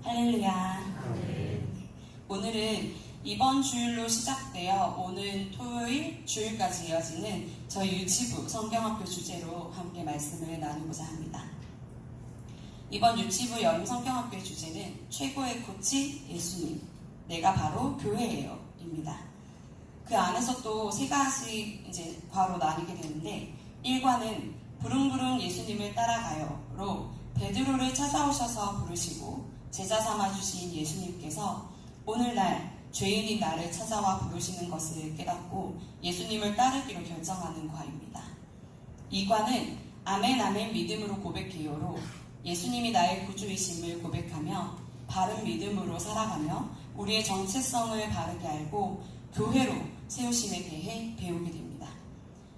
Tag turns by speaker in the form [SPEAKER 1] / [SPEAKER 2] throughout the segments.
[SPEAKER 1] 할렐루야. 오늘은 이번 주일로 시작되어 오는 토요일, 주일까지 이어지는 저희 유치부 성경학교 주제로 함께 말씀을 나누고자 합니다. 이번 유치부 여름 성경학교의 주제는 최고의 코치 예수님, 내가 바로 교회예요 입니다. 그 안에서 또 세 가지 과로 나뉘게 되는데 1과는 부릉부릉 예수님을 따라가요로 베드로를 찾아오셔서 부르시고 제자 삼아주신 예수님께서 오늘날 죄인인 나를 찾아와 부르시는 것을 깨닫고 예수님을 따르기로 결정하는 과입니다. 2과는 아멘 아멘 믿음으로 고백해요로 예수님이 나의 구주이심을 고백하며 바른 믿음으로 살아가며 우리의 정체성을 바르게 알고 교회로 세우심에 대해 배우게 됩니다.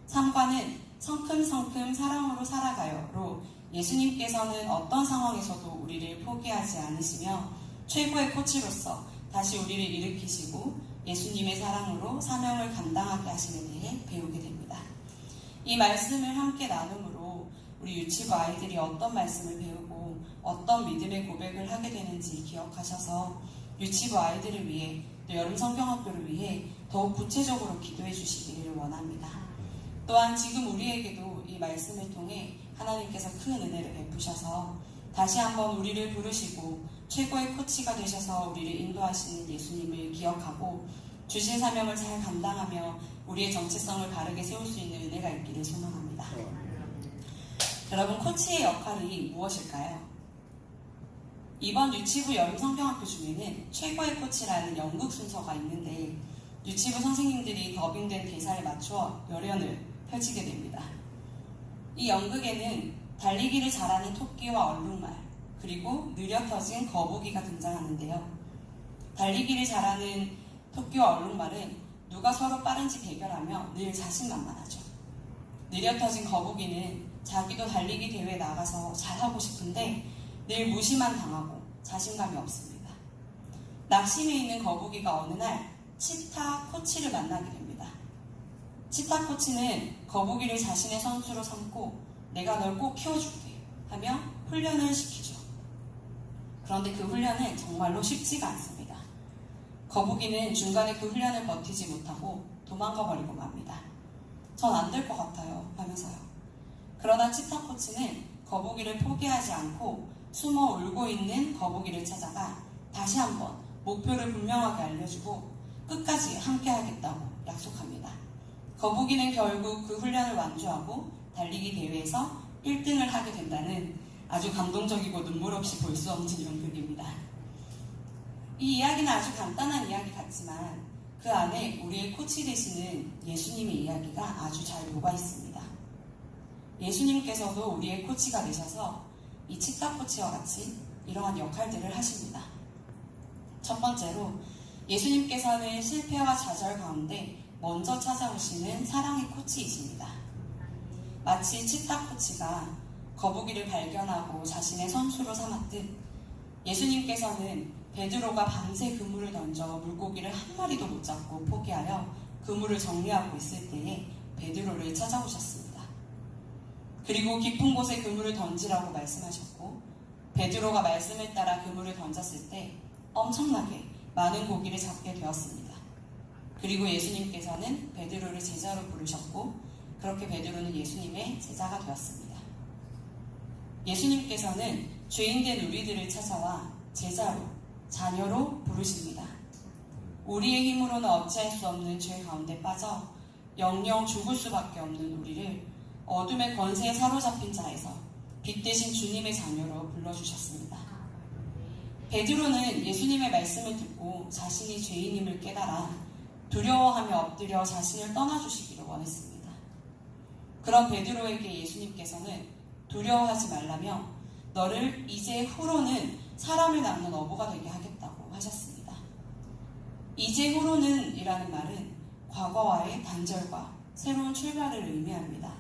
[SPEAKER 1] 3과는 성큼성큼 사랑으로 살아가요로 예수님께서는 어떤 상황에서도 우리를 포기하지 않으시며 최고의 코치로서 다시 우리를 일으키시고 예수님의 사랑으로 사명을 감당하게 하심에 대해 배우게 됩니다. 이 말씀을 함께 나눔으로 우리 유치부 아이들이 어떤 말씀을 배우고 어떤 믿음의 고백을 하게 되는지 기억하셔서 유치부 아이들을 위해 또 여름 성경학교를 위해 더욱 구체적으로 기도해 주시기를 원합니다. 또한 지금 우리에게도 이 말씀을 통해 하나님께서 큰 은혜를 베푸셔서 다시 한번 우리를 부르시고 최고의 코치가 되셔서 우리를 인도하시는 예수님을 기억하고 주신 사명을 잘 감당하며 우리의 정체성을 바르게 세울 수 있는 은혜가 있기를 소망합니다. 여러분, 코치의 역할이 무엇일까요? 이번 유치부 여름 성경학교 중에는 최고의 코치라는 연극 순서가 있는데 유치부 선생님들이 더빙된 대사에 맞추어 열연을 펼치게 됩니다. 이 연극에는 달리기를 잘하는 토끼와 얼룩말, 그리고 느려 터진 거북이가 등장하는데요. 달리기를 잘하는 토끼와 얼룩말은 누가 서로 빠른지 대결하며 늘 자신만만하죠. 느려 터진 거북이는 자기도 달리기 대회에 나가서 잘하고 싶은데 늘 무시만 당하고 자신감이 없습니다. 낙심해 있는 거북이가 어느 날 치타 코치를 만나게 됩니다. 치타 코치는 거북이를 자신의 선수로 삼고 내가 널 꼭 키워줄게 하며 훈련을 시키죠. 그런데 그 훈련은 정말로 쉽지가 않습니다. 거북이는 중간에 그 훈련을 버티지 못하고 도망가 버리고 맙니다. 전 안 될 것 같아요 하면서요. 그러나 치타 코치는 거북이를 포기하지 않고 숨어 울고 있는 거북이를 찾아가 다시 한번 목표를 분명하게 알려주고 끝까지 함께 하겠다고 약속합니다. 거북이는 결국 그 훈련을 완주하고 달리기 대회에서 1등을 하게 된다는 아주 감동적이고 눈물 없이 볼 수 없는 연극입니다. 이 이야기는 아주 간단한 이야기 같지만 그 안에 우리의 코치 되시는 예수님의 이야기가 아주 잘 녹아 있습니다. 예수님께서도 우리의 코치가 되셔서 이 치타 코치와 같이 이러한 역할들을 하십니다. 첫 번째로 예수님께서는 실패와 좌절 가운데 먼저 찾아오시는 사랑의 코치이십니다. 마치 치타 코치가 거북이를 발견하고 자신의 선수로 삼았듯 예수님께서는 베드로가 밤새 그물을 던져 물고기를 한 마리도 못 잡고 포기하여 그물을 정리하고 있을 때에 베드로를 찾아오셨습니다. 그리고 깊은 곳에 그물을 던지라고 말씀하셨고 베드로가 말씀을 따라 그물을 던졌을 때 엄청나게 많은 고기를 잡게 되었습니다. 그리고 예수님께서는 베드로를 제자로 부르셨고 그렇게 베드로는 예수님의 제자가 되었습니다. 예수님께서는 죄인된 우리들을 찾아와 제자로, 자녀로 부르십니다. 우리의 힘으로는 어찌할 수 없는 죄 가운데 빠져 영영 죽을 수밖에 없는 우리를 어둠의 권세에 사로잡힌 자에서 빛 대신 주님의 자녀로 불러주셨습니다. 베드로는 예수님의 말씀을 듣고 자신이 죄인임을 깨달아 두려워하며 엎드려 자신을 떠나주시기를 원했습니다. 그런 베드로에게 예수님께서는 두려워하지 말라며 너를 이제 후로는 사람을 낳는 어부가 되게 하겠다고 하셨습니다. 이제 후로는 이라는 말은 과거와의 단절과 새로운 출발을 의미합니다.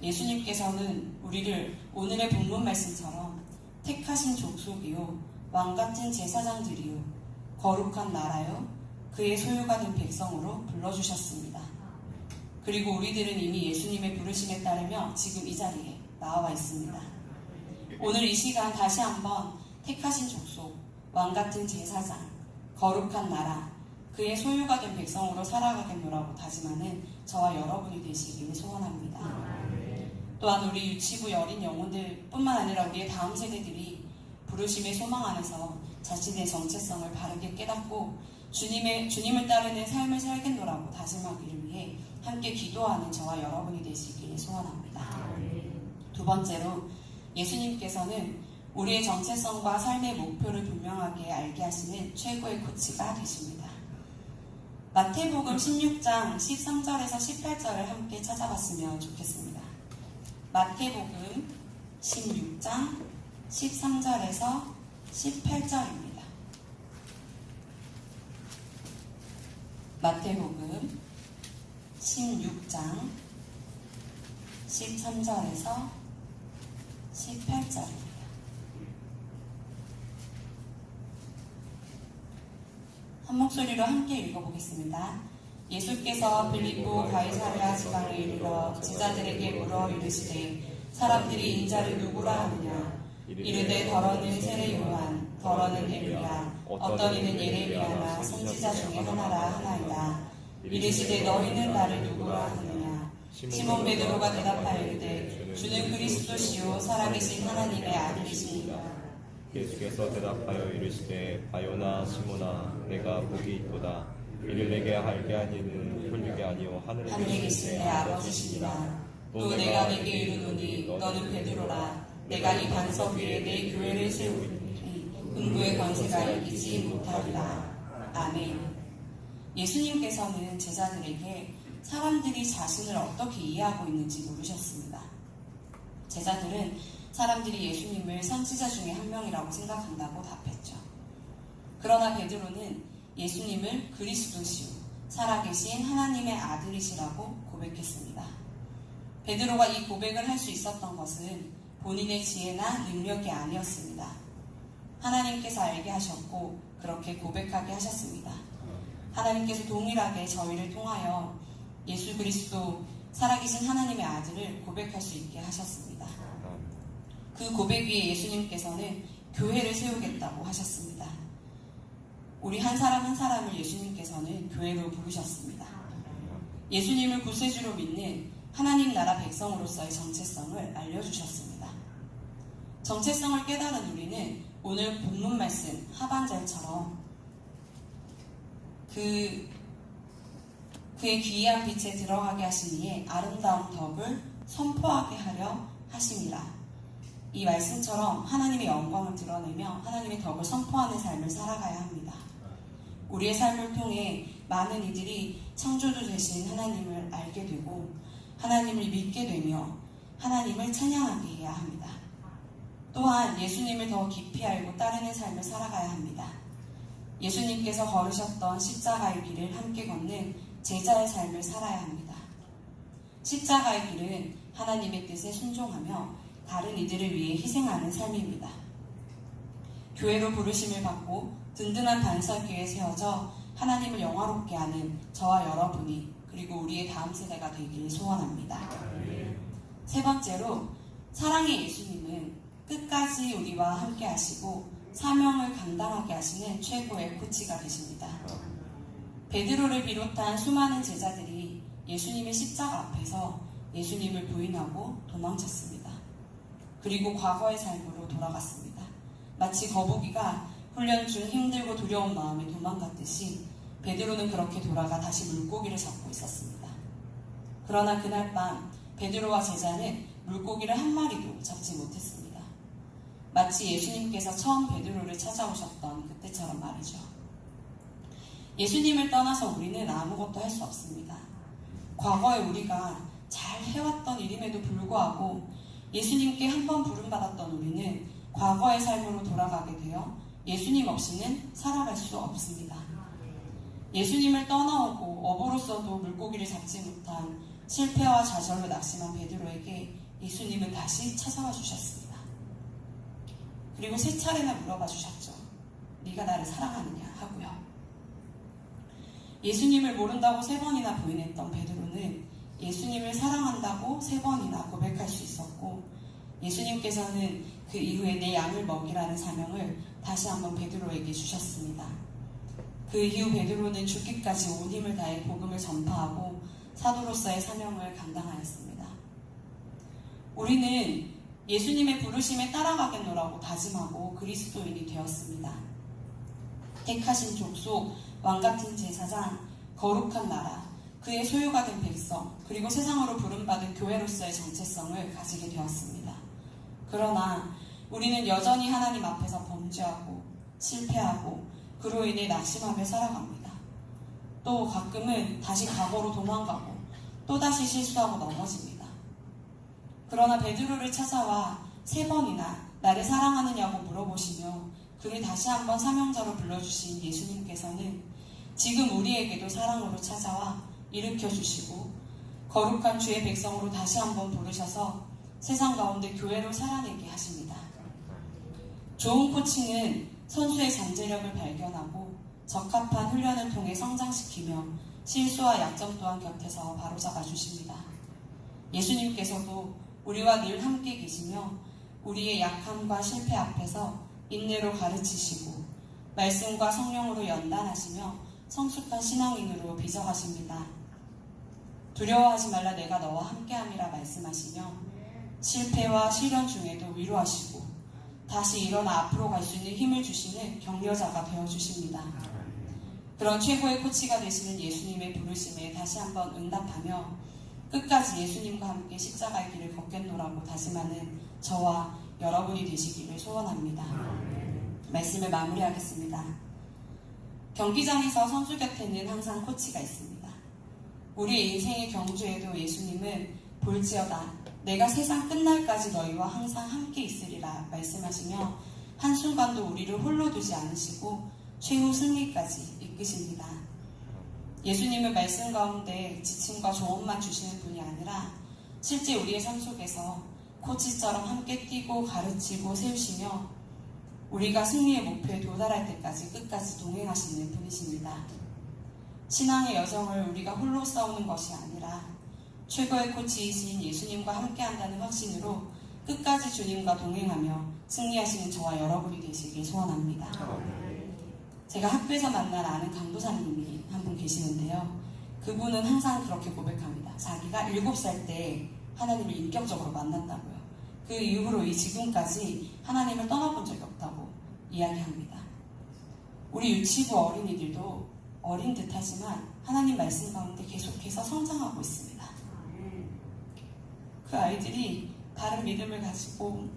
[SPEAKER 1] 예수님께서는 우리를 오늘의 본문 말씀처럼 택하신 족속이요 왕같은 제사장들이요 거룩한 나라요 그의 소유가 된 백성으로 불러주셨습니다. 그리고 우리들은 이미 예수님의 부르심에 따르며 지금 이 자리에 나와 있습니다. 오늘 이 시간 다시 한번 택하신 족속, 왕같은 제사장, 거룩한 나라, 그의 소유가 된 백성으로 살아가겠노라고 다짐하는 저와 여러분이 되시기를 소원합니다. 또한 우리 유치부 어린 영혼들 뿐만 아니라 우리의 다음 세대들이 부르심의 소망 안에서 자신의 정체성을 바르게 깨닫고 주님을 따르는 삶을 살겠노라고 다짐하기를 위해 함께 기도하는 저와 여러분이 되시기를 소원합니다. 두 번째로 예수님께서는 우리의 정체성과 삶의 목표를 분명하게 알게 하시는 최고의 코치가 되십니다. 마태복음 16장 13절에서 18절을 함께 찾아봤으면 좋겠습니다. 마태복음 16장 13절에서 18절입니다. 마태복음 16장 13절에서 18절입니다. 한 목소리로 함께 읽어보겠습니다. 예수께서 빌립보 가이사랴 지방에 이르러 제자들에게 물어 이르시되 사람들이 인자를 누구라 하느냐 이르되 더러는 세례 요한 더러는 엘리야 어떤 이는 예레미야나 선지자 중에 하나라 하나이다. 이르시되 너희는 나를 누구라 하느냐 시몬 베드로가 대답하여 이르되 주는 그리스도시요 살아계신 하나님의 아들이시니라.
[SPEAKER 2] 예수께서 대답하여 이르시되 바요나 시몬아 내가 복이 있도다. 이를 내게 알게 하니는 혈육이 아니요 하늘에
[SPEAKER 1] 계신 내 아버지시니라. 또 내가 내게 이르노니 너는 베드로라. 내가 이 반석 위에 내 교회를 세우리니 음부의 권세가 이기지 못하리라. 아멘. 예수님께서는 제자들에게 사람들이 자신을 어떻게 이해하고 있는지 물으셨습니다. 제자들은 사람들이 예수님을 선지자 중에 한 명이라고 생각한다고 답했죠. 그러나 베드로는 예수님을 그리스도시요 살아계신 하나님의 아들이시라고 고백했습니다. 베드로가 이 고백을 할 수 있었던 것은 본인의 지혜나 능력이 아니었습니다. 하나님께서 알게 하셨고 그렇게 고백하게 하셨습니다. 하나님께서 동일하게 저희를 통하여 예수 그리스도 살아계신 하나님의 아들을 고백할 수 있게 하셨습니다. 그 고백 위에 예수님께서는 교회를 세우겠다고 하셨습니다. 우리 한 사람 한 사람을 예수님께서는 교회로 부르셨습니다. 예수님을 구세주로 믿는 하나님 나라 백성으로서의 정체성을 알려주셨습니다. 정체성을 깨달은 우리는 오늘 본문 말씀 하반절처럼 그의 기이한 빛에 들어가게 하신 이의 아름다운 덕을 선포하게 하려 하심이라. 이 말씀처럼 하나님의 영광을 드러내며 하나님의 덕을 선포하는 삶을 살아가야 합니다. 우리의 삶을 통해 많은 이들이 창조주 되신 하나님을 알게 되고 하나님을 믿게 되며 하나님을 찬양하게 해야 합니다. 또한 예수님을 더 깊이 알고 따르는 삶을 살아가야 합니다. 예수님께서 걸으셨던 십자가의 길을 함께 걷는 제자의 삶을 살아야 합니다. 십자가의 길은 하나님의 뜻에 순종하며 다른 이들을 위해 희생하는 삶입니다. 교회로 부르심을 받고 든든한 반석 위에 세워져 하나님을 영화롭게 하는 저와 여러분이 그리고 우리의 다음 세대가 되기를 소원합니다. 세 번째로 사랑의 예수님은 끝까지 우리와 함께 하시고 사명을 감당하게 하시는 최고의 코치가 되십니다. 베드로를 비롯한 수많은 제자들이 예수님의 십자가 앞에서 예수님을 부인하고 도망쳤습니다. 그리고 과거의 삶으로 돌아갔습니다. 마치 거북이가 훈련 중 힘들고 두려운 마음에 도망갔듯이 베드로는 그렇게 돌아가 다시 물고기를 잡고 있었습니다. 그러나 그날 밤 베드로와 제자는 물고기를 한 마리도 잡지 못했습니다. 마치 예수님께서 처음 베드로를 찾아오셨던 그때처럼 말이죠. 예수님을 떠나서 우리는 아무것도 할 수 없습니다. 과거에 우리가 잘 해왔던 일임에도 불구하고 예수님께 한 번 부름받았던 우리는 과거의 삶으로 돌아가게 되어 예수님 없이는 살아갈 수 없습니다. 예수님을 떠나오고 어부로서도 물고기를 잡지 못한 실패와 좌절로 낙심한 베드로에게 예수님은 다시 찾아와 주셨습니다. 그리고 3차례나 물어봐 주셨죠. 네가 나를 사랑하느냐 하고요. 예수님을 모른다고 3번이나 부인했던 베드로는 예수님을 사랑한다고 3번이나 고백할 수 있었고 예수님께서는 그 이후에 내 양을 먹이라는 사명을 다시 한번 베드로에게 주셨습니다. 그 이후 베드로는 죽기까지 온 힘을 다해 복음을 전파하고 사도로서의 사명을 감당하였습니다. 우리는 예수님의 부르심에 따라가겠노라고 다짐하고 그리스도인이 되었습니다. 택하신 족속, 왕같은 제사장, 거룩한 나라, 그의 소유가 된 백성, 그리고 세상으로 부름받은 교회로서의 정체성을 가지게 되었습니다. 그러나 우리는 여전히 하나님 앞에서 범죄하고 실패하고 그로 인해 낙심하며 살아갑니다. 또 가끔은 다시 과거로 도망가고 또다시 실수하고 넘어집니다. 그러나 베드로를 찾아와 3번이나 나를 사랑하느냐고 물어보시며 그를 다시 한번 사명자로 불러주신 예수님께서는 지금 우리에게도 사랑으로 찾아와 일으켜주시고 거룩한 주의 백성으로 다시 한번 부르셔서 세상 가운데 교회로 살아내게 하십니다. 좋은 코치는 선수의 잠재력을 발견하고 적합한 훈련을 통해 성장시키며 실수와 약점 또한 곁에서 바로잡아 주십니다. 예수님께서도 우리와 늘 함께 계시며 우리의 약함과 실패 앞에서 인내로 가르치시고 말씀과 성령으로 연단하시며 성숙한 신앙인으로 빚어가십니다. 두려워하지 말라 내가 너와 함께함이라 말씀하시며 실패와 시련 중에도 위로하시고 다시 일어나 앞으로 갈 수 있는 힘을 주시는 격려자가 되어주십니다. 그런 최고의 코치가 되시는 예수님의 부르심에 다시 한번 응답하며 끝까지 예수님과 함께 십자가의 길을 걷겠노라고 다짐하는 저와 여러분이 되시기를 소원합니다. 말씀을 마무리하겠습니다. 경기장에서 선수 곁에는 항상 코치가 있습니다. 우리의 인생의 경주에도 예수님은 볼지어다 내가 세상 끝날까지 너희와 항상 함께 있으리라 말씀하시며 한순간도 우리를 홀로 두지 않으시고 최후 승리까지 이끄십니다. 예수님은 말씀 가운데 지침과 조언만 주시는 분이 아니라 실제 우리의 삶 속에서 코치처럼 함께 뛰고 가르치고 세우시며 우리가 승리의 목표에 도달할 때까지 끝까지 동행하시는 분이십니다. 신앙의 여정을 우리가 홀로 싸우는 것이 아니라 최고의 코치이신 예수님과 함께한다는 확신으로 끝까지 주님과 동행하며 승리하시는 저와 여러분이 되시길 소원합니다. 제가 학교에서 만난 아는 강도사님이 한 분 계시는데요. 그분은 항상 그렇게 고백합니다. 자기가 7살 때 하나님을 인격적으로 만났다고요. 그 이후로 이 지금까지 하나님을 떠나본 적이 없다고 이야기합니다. 우리 유치부 어린이들도 어린 듯하지만 하나님 말씀 가운데 계속해서 성장하고 있습니다. 그 아이들이 다른 믿음을 가지고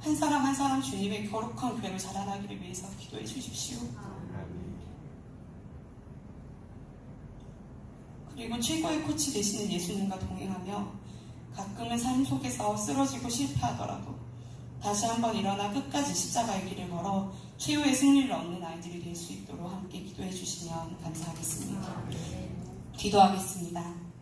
[SPEAKER 1] 한 사람 한 사람 주님의 거룩한 교회로 자라나기를 위해서 기도해 주십시오. 그리고 최고의 코치 되시는 예수님과 동행하며 가끔은 삶 속에서 쓰러지고 실패하더라도 다시 한번 일어나 끝까지 십자가의 길을 걸어 최후의 승리를 얻는 아이들이 될 수 있도록 함께 기도해 주시면 감사하겠습니다. 기도하겠습니다.